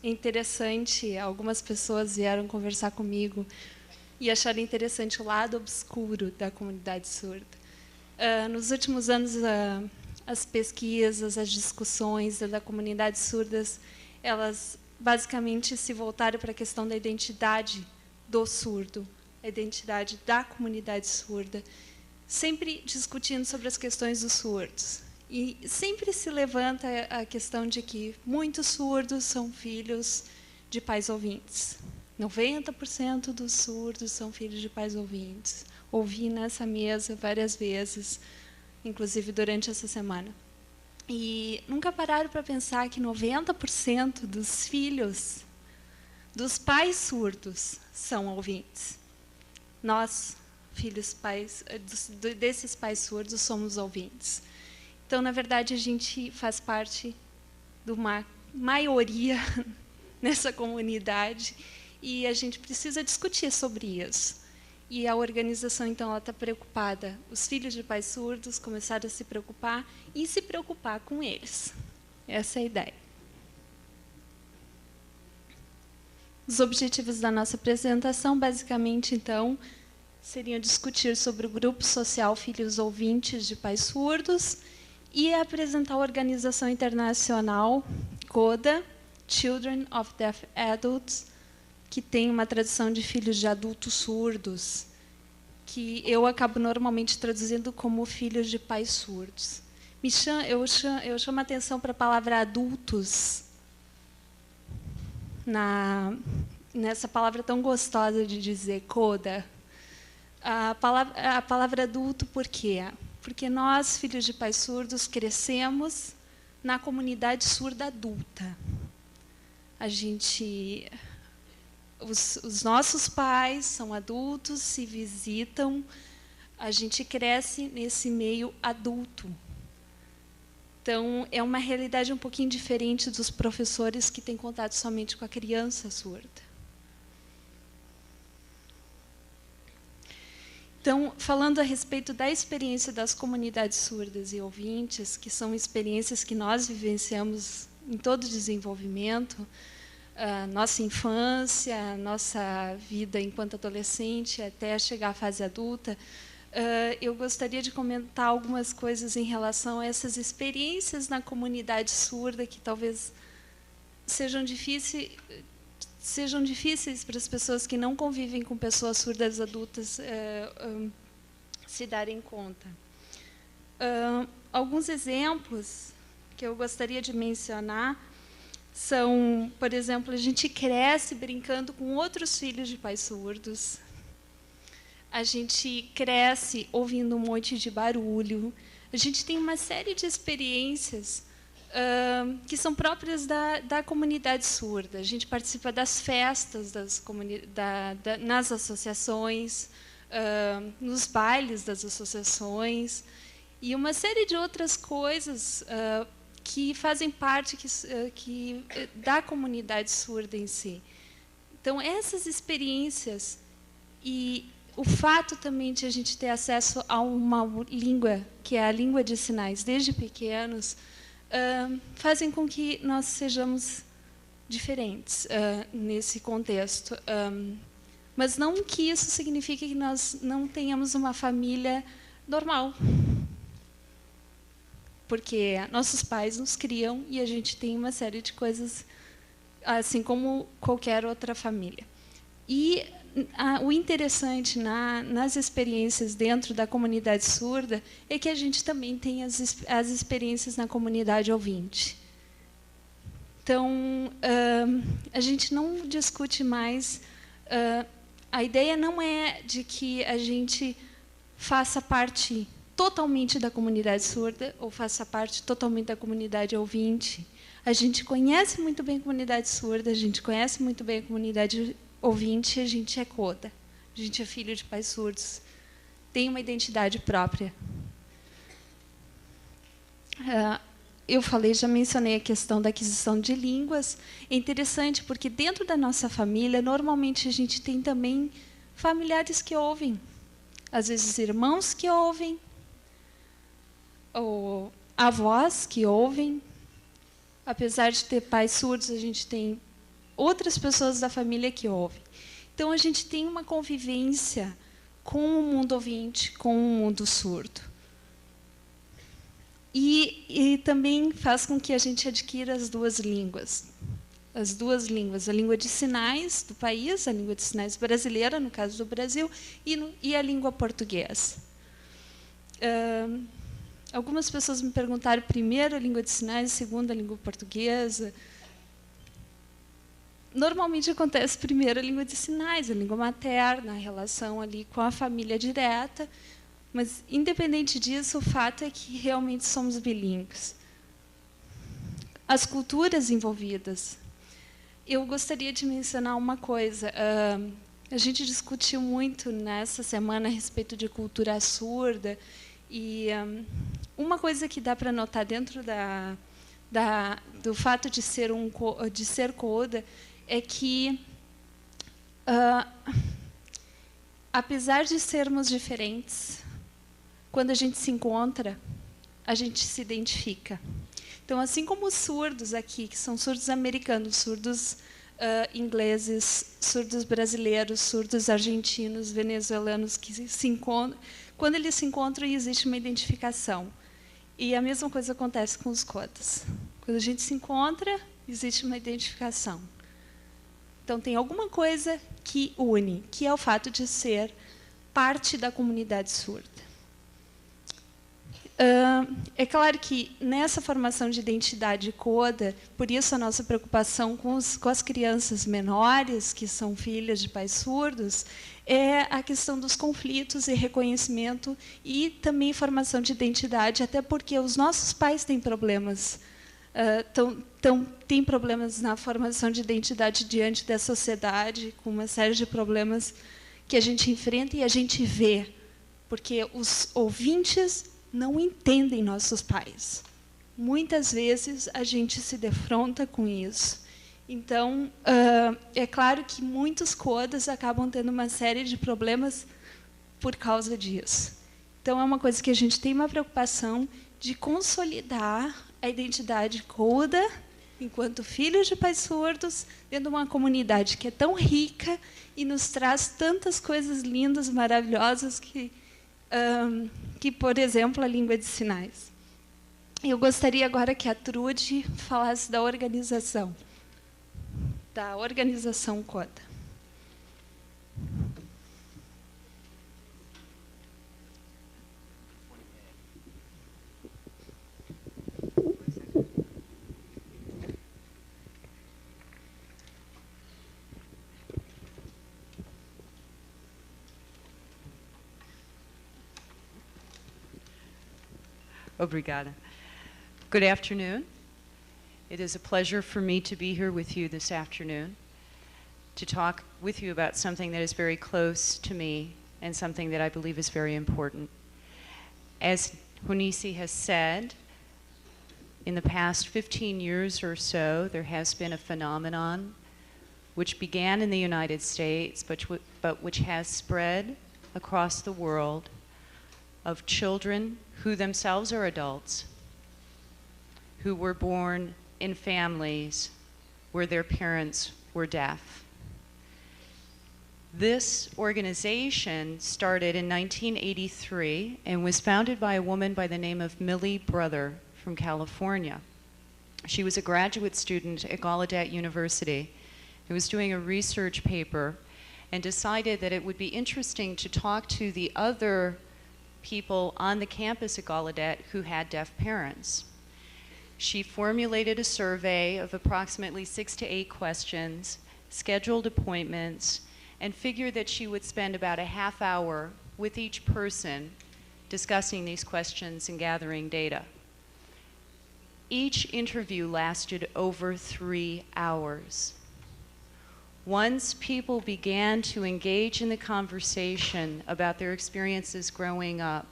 Speaker 8: É interessante, algumas pessoas vieram conversar comigo e acharam interessante o lado obscuro da comunidade surda. Nos últimos anos, as pesquisas, as discussões da comunidade surdas, elas basicamente se voltaram para a questão da identidade do surdo, a identidade da comunidade surda, sempre discutindo sobre as questões dos surdos. E sempre se levanta a questão de que muitos surdos são filhos de pais ouvintes. 90% dos surdos são filhos de pais ouvintes. Ouvi nessa mesa várias vezes, inclusive durante essa semana. E nunca pararam para pensar que 90% dos filhos dos pais surdos são ouvintes. Nós, filhos desses pais surdos, somos ouvintes. Então, na verdade, a gente faz parte de uma maioria nessa comunidade e a gente precisa discutir sobre isso. E a organização, então, ela está preocupada. Os filhos de pais surdos começaram a se preocupar e se preocupar com eles. Essa é a ideia. Os objetivos da nossa apresentação, basicamente, então, seriam discutir sobre o grupo social Filhos Ouvintes de Pais Surdos e apresentar a organização internacional CODA, Children of Deaf Adults, que tem uma tradução de filhos de adultos surdos, que eu acabo normalmente traduzindo como filhos de pais surdos. Eu chamo a atenção para a palavra adultos, nessa palavra tão gostosa de dizer, CODA. A palavra adulto, por quê? Porque nós, filhos de pais surdos, crescemos na comunidade surda adulta. Os nossos pais são adultos, se visitam, a gente cresce nesse meio adulto. Então, é uma realidade um pouquinho diferente dos professores que têm contato somente com a criança surda. Então, falando a respeito da experiência das comunidades surdas e ouvintes, que são experiências que nós vivenciamos em todo o desenvolvimento, nossa infância, nossa vida enquanto adolescente, até chegar à fase adulta, eu gostaria de comentar algumas coisas em relação a essas experiências na comunidade surda que talvez sejam difíceis para as pessoas que não convivem com pessoas surdas adultas se darem conta. Alguns exemplos que eu gostaria de mencionar são, por exemplo, a gente cresce brincando com outros filhos de pais surdos, a gente cresce ouvindo um monte de barulho, a gente tem uma série de experiências que são próprias da comunidade surda. A gente participa das festas nas associações, nos bailes das associações, e uma série de outras coisas que fazem parte da comunidade surda em si. Então, essas experiências e o fato também de a gente ter acesso a uma língua, que é a língua de sinais, desde pequenos, fazem com que nós sejamos diferentes nesse contexto. Mas não que isso signifique que nós não tenhamos uma família normal. Porque nossos pais nos criam e a gente tem uma série de coisas, assim como qualquer outra família. E o interessante nas experiências dentro da comunidade surda é que a gente também tem as experiências na comunidade ouvinte. Então, a gente não discute mais. A ideia não é de que a gente faça parte totalmente da comunidade surda ou faça parte totalmente da comunidade ouvinte. A gente conhece muito bem a comunidade surda, a gente conhece muito bem a comunidade ouvinte, a gente é coda. A gente é filho de pais surdos. Tem uma identidade própria. Eu já mencionei a questão da aquisição de línguas. É interessante porque dentro da nossa família, normalmente a gente tem também familiares que ouvem. Às vezes irmãos que ouvem, ou avós que ouvem. Apesar de ter pais surdos, a gente tem outras pessoas da família que ouvem. Então, a gente tem uma convivência com o mundo ouvinte, com o mundo surdo. E também faz com que a gente adquira as duas línguas. As duas línguas, a língua de sinais do país, a língua de sinais brasileira, no caso do Brasil, e a língua portuguesa. Algumas pessoas me perguntaram primeiro a língua de sinais, segundo a língua portuguesa. Normalmente acontece primeiro a língua de sinais, a língua materna, a relação ali com a família direta, mas, independente disso, o fato é que realmente somos bilíngues. As culturas envolvidas. Eu gostaria de mencionar uma coisa. A gente discutiu muito nessa semana a respeito de cultura surda, e uma coisa que dá para notar dentro do fato de ser coda é que, apesar de sermos diferentes, quando a gente se encontra, a gente se identifica. Então, assim como os surdos aqui, que são surdos americanos, surdos ingleses, surdos brasileiros, surdos argentinos, venezuelanos, que se encontram, quando eles se encontram, existe uma identificação. E a mesma coisa acontece com os codas. Quando a gente se encontra, existe uma identificação. Então, tem alguma coisa que une, que é o fato de ser parte da comunidade surda. É claro que, nessa formação de identidade coda, por isso a nossa preocupação com as crianças menores, que são filhas de pais surdos, é a questão dos conflitos e reconhecimento e também formação de identidade, até porque os nossos pais têm problemas. Tem problemas na formação de identidade diante da sociedade, com uma série de problemas que a gente enfrenta e a gente vê, porque os ouvintes não entendem nossos pais. Muitas vezes a gente se defronta com isso. Então, é claro que muitos codas acabam tendo uma série de problemas por causa disso. Então, é uma coisa que a gente tem uma preocupação de consolidar a identidade coda, enquanto filhos de pais surdos, dentro de uma comunidade que é tão rica e nos traz tantas coisas lindas, maravilhosas, que, por exemplo, a língua de sinais. Eu gostaria agora que a Trude falasse da organização CODA.
Speaker 9: Obrigada. Good afternoon. It is a pleasure for me to be here with you this afternoon to talk with you about something that is very close to me and something that I believe is very important. As Hunisi has said, in the past 15 years or so, there has been a phenomenon which began in the United States, but which has spread across the world, of children who themselves are adults, who were born in families where their parents were deaf. This organization started in 1983 and was founded by a woman by the name of Millie Brother from California. She was a graduate student at Gallaudet University who was doing a research paper and decided that it would be interesting to talk to the other people on the campus at Gallaudet who had deaf parents. She formulated a survey of approximately 6 to 8 questions, scheduled appointments, and figured that she would spend about a half hour with each person discussing these questions and gathering data. Each interview lasted over 3 hours. Once people began to engage in the conversation about their experiences growing up,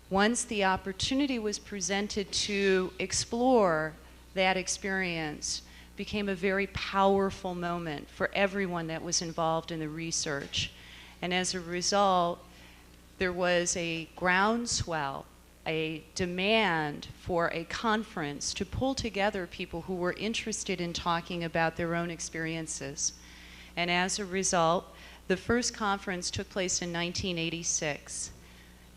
Speaker 9: once the opportunity was presented to explore that experience, became a very powerful moment for everyone that was involved in the research. And as a result, there was a groundswell, a demand for a conference to pull together people who were interested in talking about their own experiences. And as a result, the first conference took place in 1986.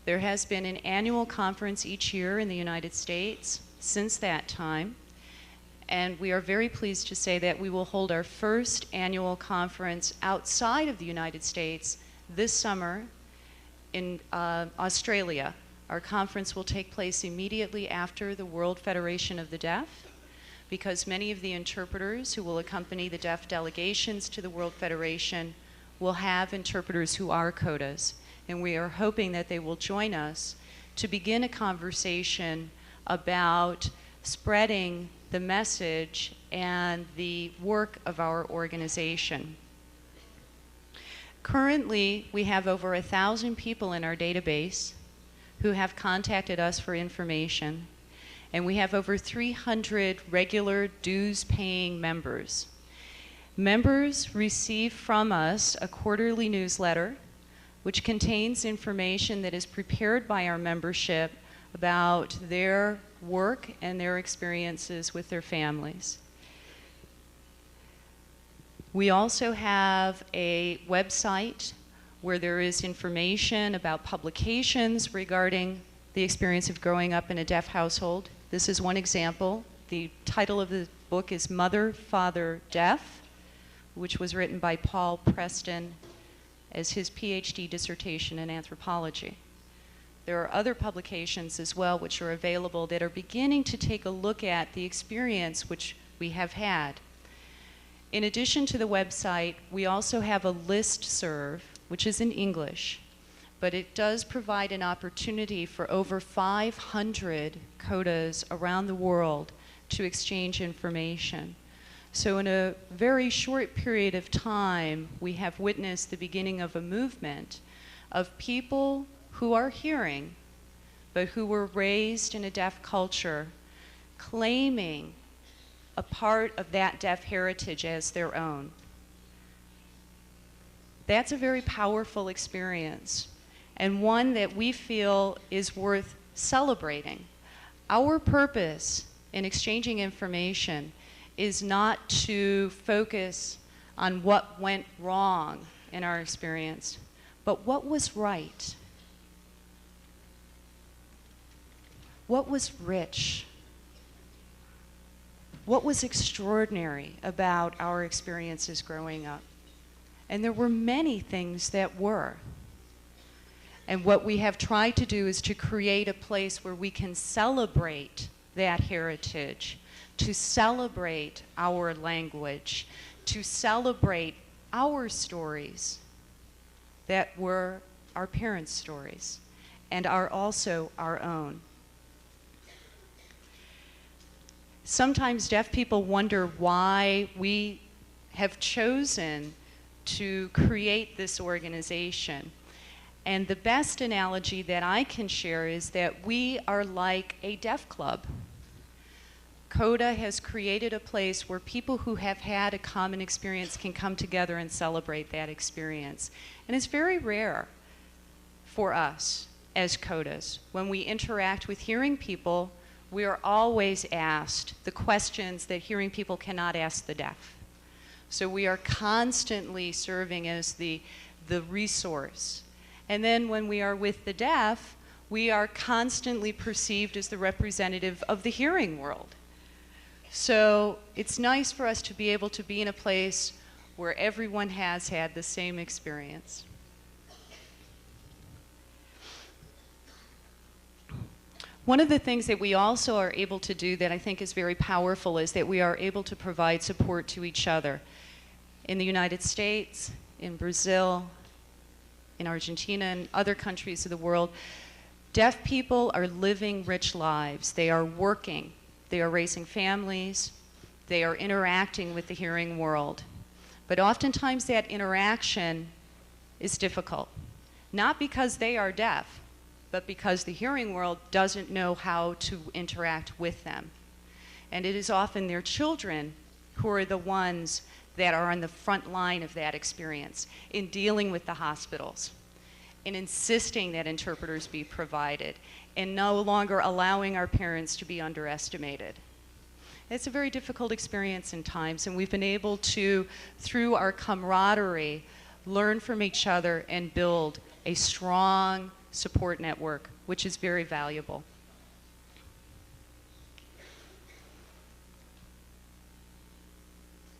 Speaker 9: There has been an annual conference each year in the United States since that time. And we are very pleased to say that we will hold our first annual conference outside of the United States this summer in Australia. Our conference will take place immediately after the World Federation of the Deaf, because many of the interpreters who will accompany the deaf delegations to the World Federation will have interpreters who are CODAs. And we are hoping that they will join us to begin a conversation about spreading the message and the work of our organization. Currently, we have over 1,000 people in our database who have contacted us for information, and we have over 300 regular dues-paying members. Members receive from us a quarterly newsletter which contains information that is prepared by our membership about their work and their experiences with their families. We also have a website where there is information about publications regarding the experience of growing up in a deaf household. This is one example. The title of the book is Mother, Father, Deaf, which was written by Paul Preston as his PhD dissertation in anthropology. There are other publications as well which are available that are beginning to take a look at the experience which we have had. In addition to the website, we also have a listserv, which is in English, but it does provide an opportunity for over 500 CODAs around the world to exchange information. So in a very short period of time, we have witnessed the beginning of a movement of people who are hearing, but who were raised in a deaf culture, claiming a part of that deaf heritage as their own. That's a very powerful experience, and one that we feel is worth celebrating. Our purpose in exchanging information is not to focus on what went wrong in our experience, but what was right. What was rich? What was extraordinary about our experiences growing up? And there were many things that were. And what we have tried to do is to create a place where we can celebrate that heritage, to celebrate our language, to celebrate our stories that were our parents' stories and are also our own. Sometimes deaf people wonder why we have chosen to create this organization. And the best analogy that I can share is that we are like a deaf club. CODA has created a place where people who have had a common experience can come together and celebrate that experience. And it's very rare for us as CODAs. When we interact with hearing people, we are always asked the questions that hearing people cannot ask the deaf. So we are constantly serving as the resource. And then when we are with the deaf, we are constantly perceived as the representative of the hearing world. So it's nice for us to be able to be in a place where everyone has had the same experience. One of the things that we also are able to do that I think is very powerful is that we are able to provide support to each other. In the United States, in Brazil, in Argentina, and other countries of the world, deaf people are living rich lives. They are working, they are raising families, they are interacting with the hearing world. But oftentimes that interaction is difficult, not because they are deaf, but because the hearing world doesn't know how to interact with them. And it is often their children who are the ones that are on the front line of that experience in dealing with the hospitals, in insisting that interpreters be provided, and no longer allowing our parents to be underestimated. It's a very difficult experience in times, and we've been able to, through our camaraderie, learn from each other and build a strong support network, which is very valuable.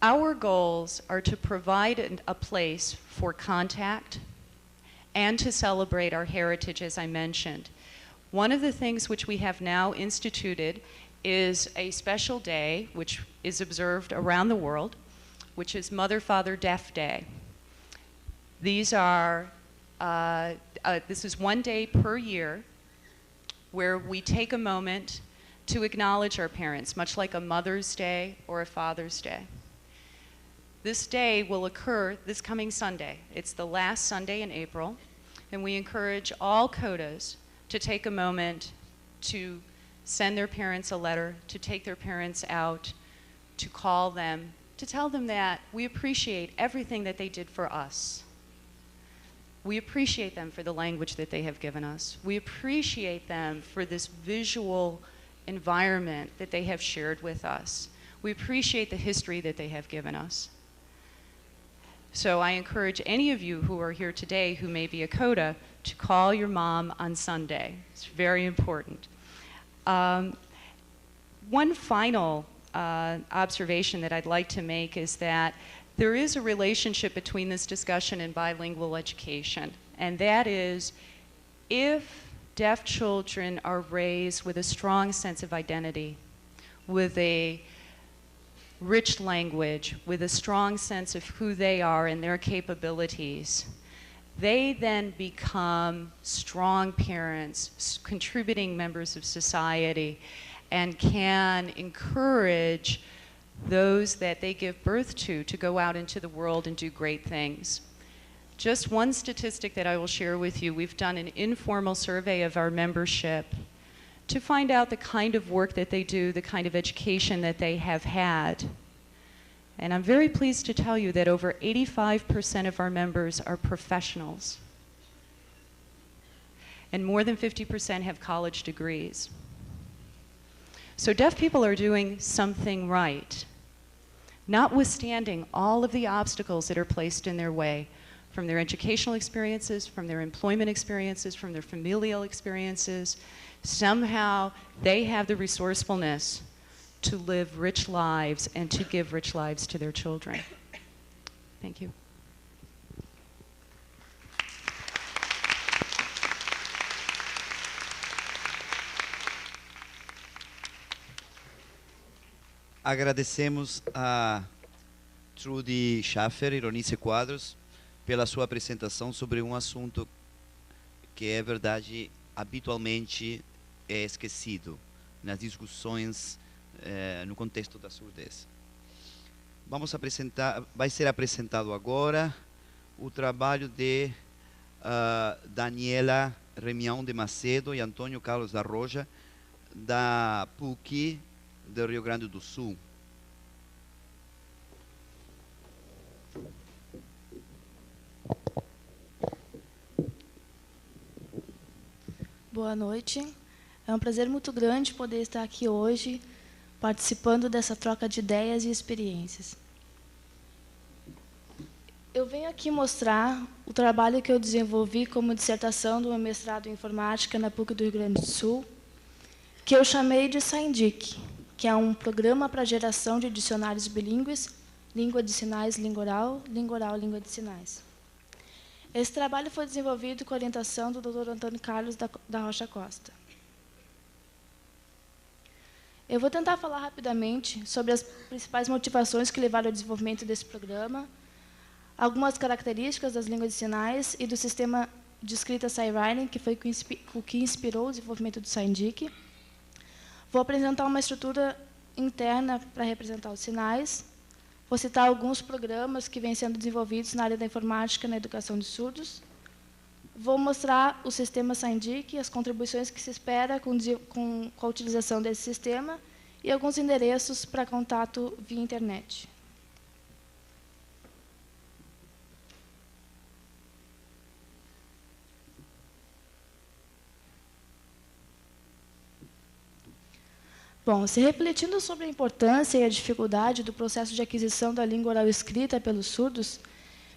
Speaker 9: Our goals are to provide a place for contact and to celebrate our heritage, as I mentioned. One of the things which we have now instituted is a special day which is observed around the world, which is Mother, Father, Deaf Day. These are this is one day per year where we take a moment to acknowledge our parents, much like a Mother's Day or a Father's Day. This day will occur this coming Sunday. It's the last Sunday in April, and we encourage all CODAs to take a moment to send their parents a letter, to take their parents out, to call them, to tell them that we appreciate everything that they did for us. We appreciate them for the language that they have given us. We appreciate them for this visual environment that they have shared with us. We appreciate the history that they have given us. So I encourage any of you who are here today who may be a CODA to call your mom on Sunday. It's very important. One final observation that I'd like to make is that there is a relationship between this discussion and bilingual education, and that is if deaf children are raised with a strong sense of identity, with a rich language, with a strong sense of who they are and their capabilities, they then become strong parents, contributing members of society, and can encourage those that they give birth to go out into the world and do great things. Just one statistic that I will share with you, we've done an informal survey of our membership to find out the kind of work that they do, the kind of education that they have had. And I'm very pleased to tell you that over 85% of our members are professionals. And more than 50% have college degrees. So deaf people are doing something right, notwithstanding all of the obstacles that are placed in their way, from their educational experiences, from their employment experiences, from their familial experiences. Somehow they have the resourcefulness to live rich lives and to give rich lives to their children. Thank you.
Speaker 7: Agradecemos a Trudy Schaffer e Ronice Quadros pela sua apresentação sobre um assunto que é verdade habitualmente é esquecido nas discussões no contexto da surdez. Vai ser apresentado agora o trabalho de Daniela Remião de Macedo e Antônio Carlos da Roja, da PUC do Rio Grande do Sul.
Speaker 10: Boa noite. É um prazer muito grande poder estar aqui hoje, participando dessa troca de ideias e experiências. Eu venho aqui mostrar o trabalho que eu desenvolvi como dissertação do meu mestrado em informática na PUC do Rio Grande do Sul, que eu chamei de ScienDic, que é um programa para geração de dicionários bilíngues, língua de sinais, língua oral, língua de sinais. Esse trabalho foi desenvolvido com a orientação do Dr. Antônio Carlos da Rocha Costa. Eu vou tentar falar rapidamente sobre as principais motivações que levaram ao desenvolvimento desse programa, algumas características das línguas de sinais e do sistema de escrita SciWriting, que foi o que inspirou o desenvolvimento do ScienDic. Vou apresentar uma estrutura interna para representar os sinais. Vou citar alguns programas que vêm sendo desenvolvidos na área da informática e na educação de surdos. Vou mostrar o sistema ScienDic, as contribuições que se espera com a utilização desse sistema e alguns endereços para contato via internet. Bom, se refletindo sobre a importância e a dificuldade do processo de aquisição da língua oral escrita pelos surdos,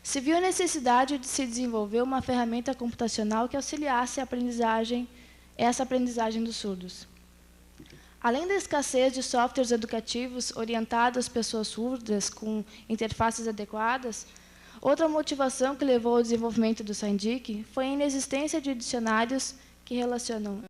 Speaker 10: se viu a necessidade de se desenvolver uma ferramenta computacional que auxiliasse essa aprendizagem dos surdos. Além da escassez de softwares educativos orientados às pessoas surdas com interfaces adequadas, outra motivação que levou ao desenvolvimento do ScienDic foi a inexistência de dicionários que relacionam